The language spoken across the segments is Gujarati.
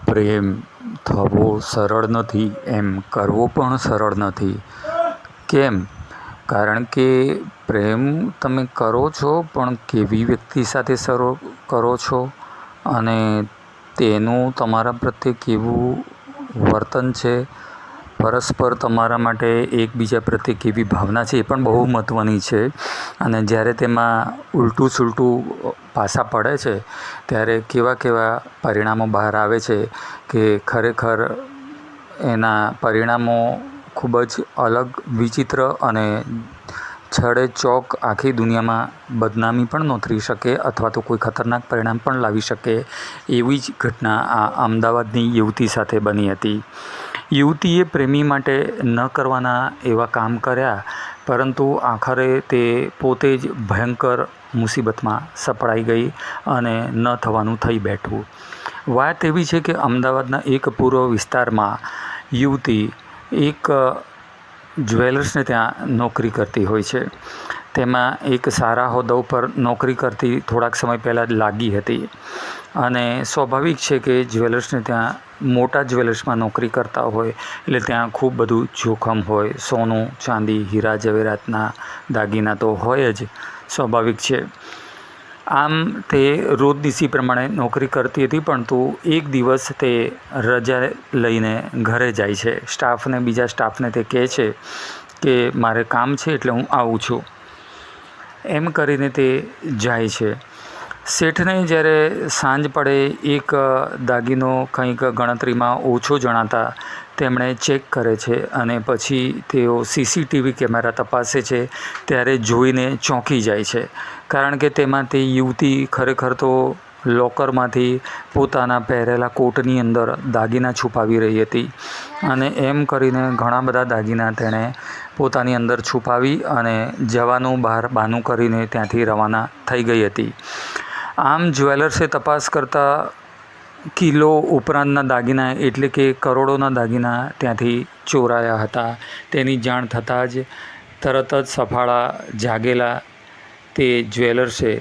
પ્રેમ થવો સરળ નથી, એમ કરવો પણ સરળ નથી. કેમ? કારણ કે પ્રેમ તમે કરો છો, પણ કેવી વ્યક્તિ સાથે કરો છો અને તેનું તમારા પ્રત્યે કેવું વર્તન છે, પરસ્પર તમારા માટે એકબીજા પ્રત્યે કેવી ભાવના છે, એ પણ બહુ મહત્ત્વની છે. અને જ્યારે તેમાં ઉલટું સુલટું પાસા પડે છે ત્યારે કેવા પરિણામો બહાર આવે છે કે ખરેખર એના પરિણામો ખૂબ જ અલગ, વિચિત્ર અને છડેચોક આખી દુનિયામાં બદનામી પણ નોતરી શકે અથવા તો કોઈ ખતરનાક પરિણામ પણ લાવી શકે. એવી જ ઘટના આ અમદાવાદની યુવતી સાથે બની હતી. યુવતીએ પ્રેમી માટે ન કરવાના એવા કામ કર્યા, પરંતુ આખરે તે પોતે જ ભયંકર મુસીબતમાં સપડાઈ ગઈ અને ન થવાનું થઈ બેઠું. વાત એવી છે કે અમદાવાદના એક પૂર્વ વિસ્તારમાં યુવતી એક જ્વેલર્સને ત્યાં નોકરી કરતી હોય છે. તેમાં એક સારા હોદ્દા ઉપર નોકરી કરતી થોડાક સમય પહેલાં જ લાગી હતી અને સ્વાભાવિક છે કે જ્વેલર્સને ત્યાં, મોટા જ્વેલર્સમાં નોકરી કરતા હોય એટલે ત્યાં ખૂબ બધું જોખમ હોય. સોનું, ચાંદી, હીરા ઝવેરાતના દાગીના તો હોય જ, સ્વાભાવિક છે. આમ તે રોજનીશી પ્રમાણે નોકરી કરતી હતી, પરંતુ એક દિવસ તે રજા લઈને ઘરે જાય છે. બીજા સ્ટાફને તે કહે છે કે મારે કામ છે એટલે હું આવું છું. એમ કરીને તે જાય છે. શેઠને જ્યારે સાંજ પડે, એક દાગીનો કંઈક ગણતરીમાં ઓછો જણાતા તેમણે ચેક કરે છે અને પછી તેઓ CCTV કેમેરા તપાસે છે. ત્યારે જોઈને ચોંકી જાય છે, કારણ કે તેમાં તે યુવતી ખરેખર તો લોકરમાંથી પોતાના પહેરેલા કોટની અંદર દાગીના છુપાવી રહી હતી અને એમ કરીને ઘણા બધા દાગીના તેણે પોતાની અંદર છુપાવી અને જવાનું બહાનું કરીને ત્યાંથી રવાના થઈ ગઈ હતી. આમ જ્વેલર્સે તપાસ કરતાં કિલો ઉપરાંતના દાગીના, એટલે કે કરોડોના દાગીના ત્યાંથી ચોરાયા હતા. તેની જાણ થતાં જ તરત જ સફાળા જાગેલા તે જ્વેલર્સે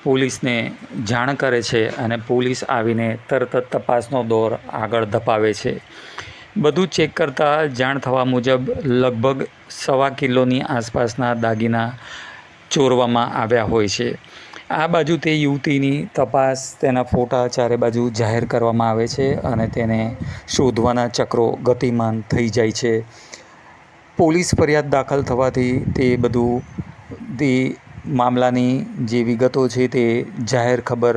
પોલીસને જાણ કરે છે અને પોલીસ આવીને તરત જ તપાસનો દોર આગળ ધપાવે છે. બધું ચેક કરતાં જાણ થવા મુજબ લગભગ 1.25 કિલોની આસપાસના દાગીના ચોરવામાં આવ્યા હોય છે. આ બાજુ તે યુવતીની તપાસ, તેના ફોટા ચારે બાજુ જાહેર કરવામાં આવે છે અને તેને શોધવાના ચક્રો ગતિમાન થઈ જાય છે. પોલીસ ફરિયાદ દાખલ થવાથી તે મામલાની જે વિગતો છે તે જાહેર ખબર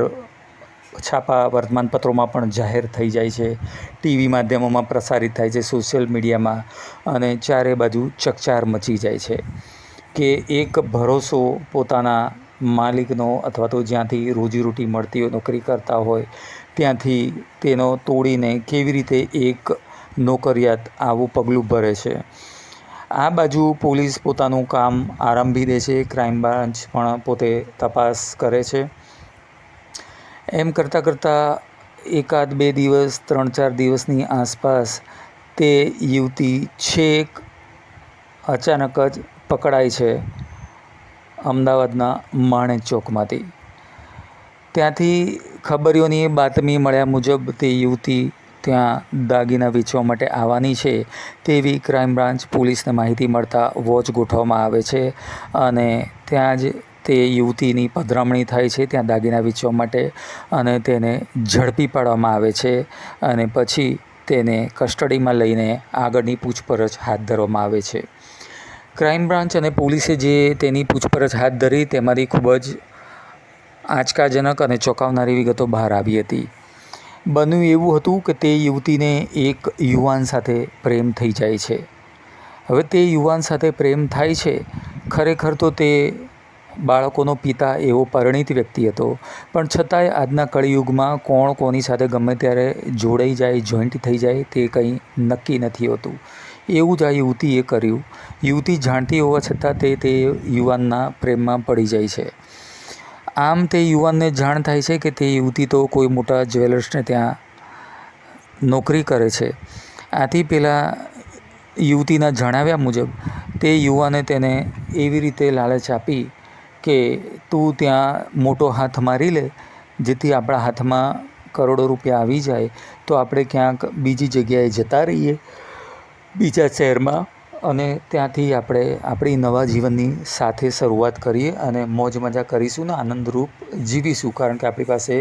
છાપા વર્તમાનપત્રોમાં પણ જાહેર થઈ જાય છે, TV માધ્યમોમાં પ્રસારિત થાય છે, સોશિયલ મીડિયામાં, અને ચારે બાજુ ચકચાર મચી જાય છે કે એક ભરોસો પોતાના માલિકનો અથવા તો જ્યાંથી રોજીરોટી મળતી હોય, નોકરી કરતા હોય ત્યાંથી તેનો તોડીને કેવી રીતે એક નોકરિયાત આવું પગલું ભરે છે. આ બાજુ પોલીસ પોતાનું કામ આરંભી દે છે. ક્રાઇમ બ્રાન્ચ પણ પોતે તપાસ કરે છે. એમ કરતાં 1-2 દિવસ, 3-4 દિવસની આસપાસ તે યુવતી છેક અચાનક જ પકડાય છે અમદાવાદના માણેક ચોકમાંથી. ત્યાંથી ખબરીઓની બાતમી મળ્યા મુજબ તે યુવતી ત્યાં દાગીના વેચવા માટે આવવાની છે તેવી ક્રાઇમ બ્રાન્ચ પોલીસને માહિતી મળતા વોચ ગોઠવવામાં આવે છે અને ત્યાં જ તે યુવતીની પધરામણી થાય છે ત્યાં દાગીના વેચવા માટે અને તેને ઝડપી પાડવામાં આવે છે અને પછી તેને કસ્ટડીમાં લઈને આગળની પૂછપરછ હાથ ધરવામાં આવે છે. ક્રાઇમ બ્રાન્ચ અને પોલીસે જે તેની પૂછપરછ હાથ ધરી તેમાંથી ખૂબ જ આંચકાજનક અને ચોંકાવનારી વિગતો બહાર આવી હતી. બન્યું એવું હતું કે તે યુવતીને એક યુવાન સાથે પ્રેમ થઈ જાય છે. હવે તે યુવાન સાથે પ્રેમ થાય છે, ખરેખર તો તે બાળકોનો પિતા એવો પરિણીત વ્યક્તિ હતો, પણ છતાંય આજના કળિયુગમાં કોણ કોની સાથે ગમે ત્યારે જોડાઈ જાય, જોઈન્ટ થઈ જાય તે કંઈ નક્કી નથી હોતું. એવું જ આ યુવતીએ કર્યું. યુવતી જાણતી હોવા છતાં તે યુવાનના પ્રેમમાં પડી જાય છે. આમ તે યુવાનને જાણ થાય છે કે તે યુવતી તો કોઈ મોટા જ્વેલર્સને ત્યાં નોકરી કરે છે. આથી પહેલાં યુવતીના જણાવ્યા મુજબ તે યુવાને તેને એવી રીતે લાલચ આપી કે તું ત્યાં મોટો હાથ મારી લે, જેથી આપણા હાથમાં કરોડો રૂપિયા આવી જાય તો આપણે ક્યાંક બીજી જગ્યાએ જતા રહીએ, બીજા શહેરમાં, અને ત્યાંથી આપણે આપણી નવા જીવનની સાથે શરૂઆત કરીએ અને મોજ મજા કરીશું ને આનંદરૂપ જીવીશું, કારણ કે આપણી પાસે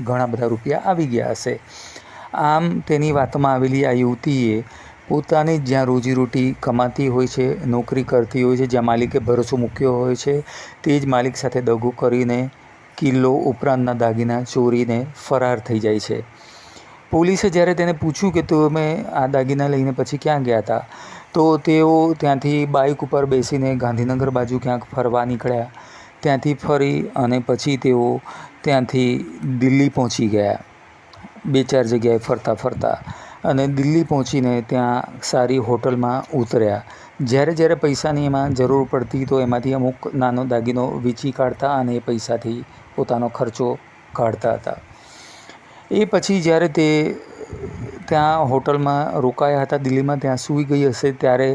ઘણા બધા રૂપિયા આવી ગયા હશે. આમ તેની વાતમાં આવેલી આ યુવતીએ પોતાની જ્યાં રોજીરોટી કમાતી હોય છે, નોકરી કરતી હોય છે, જ્યાં માલિકે ભરોસો મૂક્યો હોય છે, તે જ માલિક સાથે દગો કરીને કિલ્લો ઉપરાંતના દાગીના ચોરીને ફરાર થઈ જાય છે. પોલીસે જ્યારે તેને પૂછ્યું કે તમે આ દાગીના લઈને પછી ક્યાં ગયા હતા, તો તેઓ ત્યાંથી બાઇક ઉપર બેસીને ગાંધીનગર બાજુ ક્યાંક ફરવા નીકળ્યા. ત્યાંથી ફરી અને પછી તેઓ ત્યાંથી દિલ્હી પહોંચી ગયા, 2-4 જગ્યાએ ફરતા ફરતા, અને દિલ્હી પહોંચીને ત્યાં સારી હોટલમાં ઉતર્યા. જ્યારે પૈસાની એમાં જરૂર પડતી તો એમાંથી અમુક નાનો દાગીનો વેચી કાઢતા અને એ પૈસાથી પોતાનો ખર્ચો કાઢતા હતા. એ પછી જ્યારે તે ત્યાં હોટલમાં રોકાયા હતા દિલ્હીમાં, ત્યાં સૂઈ ગઈ હશે ત્યારે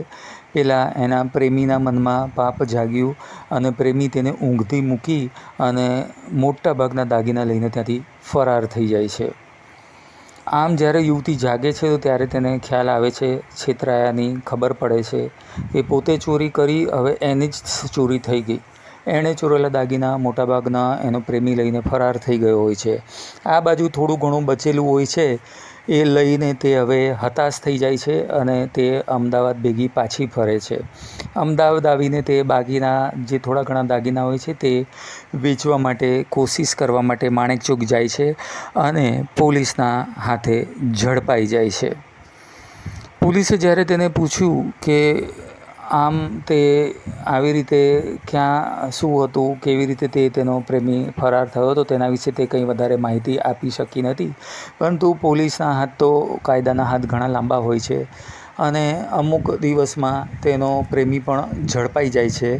પેલા એના પ્રેમીના મનમાં પાપ જાગ્યું અને પ્રેમી તેને ઊંઘથી મૂકી અને મોટાભાગના દાગીના લઈને ત્યાંથી ફરાર થઈ જાય છે. આમ જ્યારે યુવતી જાગે છે તો ત્યારે તેને ખ્યાલ આવે છે, છેતરાયાની ખબર પડે છે કે પોતે ચોરી કરી, હવે એની જ ચોરી થઈ ગઈ. એણે ચોરેલા દાગીના મોટાભાગના એનો પ્રેમી લઈને ફરાર થઈ ગયો હોય છે. આ બાજુ થોડું ઘણું બચેલું હોય છે એ લઈને તે હવે હતાશ થઈ જાય છે અને તે અમદાવાદ ભેગી પાછી ફરે છે. અમદાવાદ આવીને તે બાકીના જે થોડા ઘણા દાગીના હોય છે તે વેચવા માટે કોશિશ કરવા માટે માણેકચોક જાય છે અને પોલીસના હાથે ઝડપાઈ જાય છે. પોલીસે જ્યારે તેને પૂછ્યું કે આમ તે આવી રીતે ક્યાં શું હતું, કેવી રીતે તેનો પ્રેમી ફરાર થયો હતો, તેના વિશે તે કંઈ વધારે માહિતી આપી શકી નથી. પરંતુ પોલીસના હાથ તો કાયદાના હાથ ઘણા લાંબા હોય છે અને અમુક દિવસમાં તેનો પ્રેમી પણ ઝડપાઈ જાય છે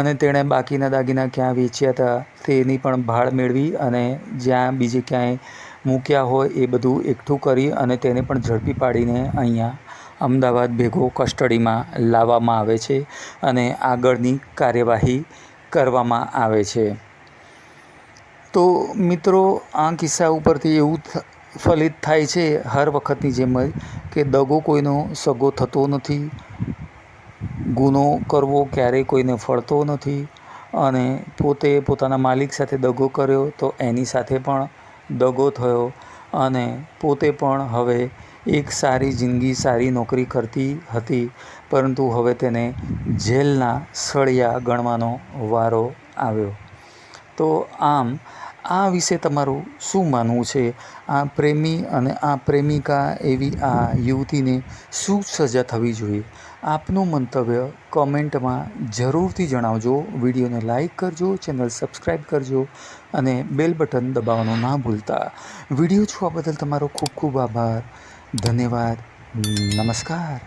અને તેણે બાકીના દાગીના ક્યાં વેચ્યા હતા તેની પણ ભાળ મેળવી અને જ્યાં બીજે ક્યાંય મૂક્યા હોય એ બધું એકઠું કરી અને તેને પણ ઝડપી પાડીને અહીંયા અમદાવાદ ભેગો કસ્ટડીમાં લાવવામાં આવે છે અને આગળની કાર્યવાહી કરવામાં આવે છે. તો મિત્રો, આ કિસ્સા ઉપરથી એવું ફલિત થાય છે હર વખતની જેમ જ કે દગો કોઈનો સગો થતો નથી, ગુનો કરવો ક્યારેય કોઈને ફળતો નથી, અને પોતે પોતાના માલિક સાથે દગો કર્યો તો એની સાથે પણ દગો થયો અને પોતે પણ હવે એક સારી જિંદગી, સારી નોકરી કરતી હતી, પરંતુ હવે તેને જેલના સળિયા ગણવાનો વારો આવ્યો. તો આમ આ વિશે તમારું શું માનવું છે? આ પ્રેમી અને આ પ્રેમિકા એવી આ યુવતીને શું સજા થવી જોઈએ? આપનું મંતવ્ય કોમેન્ટમાં જરૂરથી જણાવજો. વિડીયોને લાઈક કરજો, ચેનલ સબસ્ક્રાઈબ કરજો અને બેલ બટન દબાવવાનું ના ભૂલતા. વિડીયો જોવા બદલ તમારો ખૂબ ખૂબ આભાર. ધન્યવાદ. નમસ્કાર.